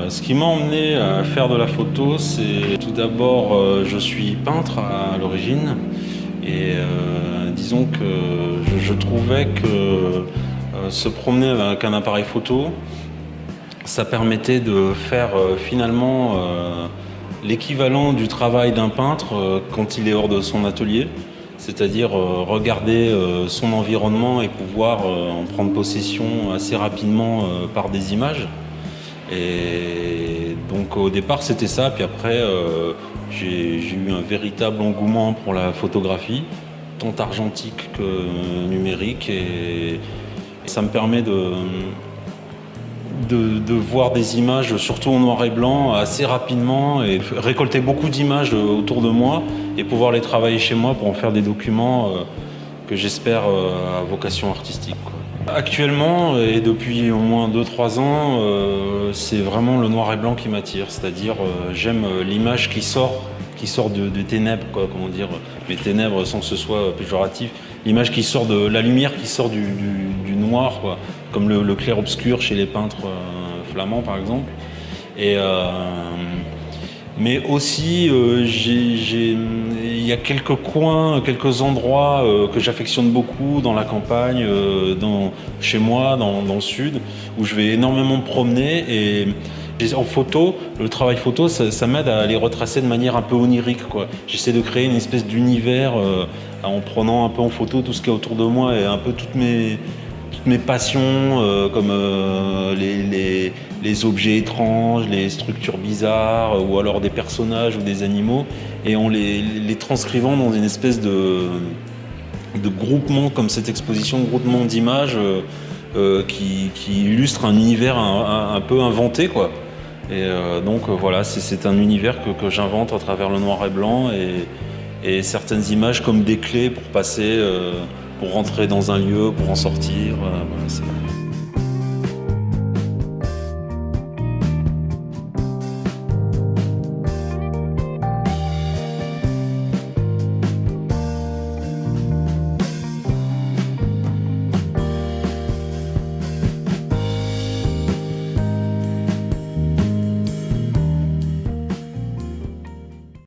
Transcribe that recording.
Ce qui m'a emmené à faire de la photo, c'est tout d'abord, je suis peintre à l'origine et disons que je trouvais que se promener avec un appareil photo, ça permettait de faire finalement l'équivalent du travail d'un peintre quand il est hors de son atelier, c'est-à-dire regarder son environnement et pouvoir en prendre possession assez rapidement par des images. Et donc au départ c'était ça, puis après j'ai eu un véritable engouement pour la photographie, tant argentique que numérique, et ça me permet de voir des images, surtout en noir et blanc, assez rapidement, et récolter beaucoup d'images autour de moi et pouvoir les travailler chez moi pour en faire des documents que j'espère à vocation artistique, quoi. Actuellement, et depuis au moins 2-3 ans, c'est vraiment le noir et blanc qui m'attire. C'est-à-dire, j'aime l'image qui sort des ténèbres, quoi, comment dire, les ténèbres sans que ce soit péjoratif. L'image qui sort de la lumière, qui sort du noir, quoi, comme le clair-obscur chez les peintres flamands, par exemple. Et mais aussi, il y a quelques coins, quelques endroits que j'affectionne beaucoup dans la campagne, chez moi, dans le sud, où je vais énormément me promener. Et en photo, le travail photo, ça m'aide à les retracer de manière un peu onirique, quoi. J'essaie de créer une espèce d'univers en prenant un peu en photo tout ce qu'il y a autour de moi et un peu toutes mes passions, comme les objets étranges, les structures bizarres, ou alors des personnages ou des animaux, et en les transcrivant dans une espèce de groupement, comme cette exposition, groupement d'images qui illustre un univers un peu inventé, quoi. Et donc voilà, c'est un univers que j'invente à travers le noir et blanc, et certaines images comme des clés pour passer, pour rentrer dans un lieu, pour en sortir. Voilà,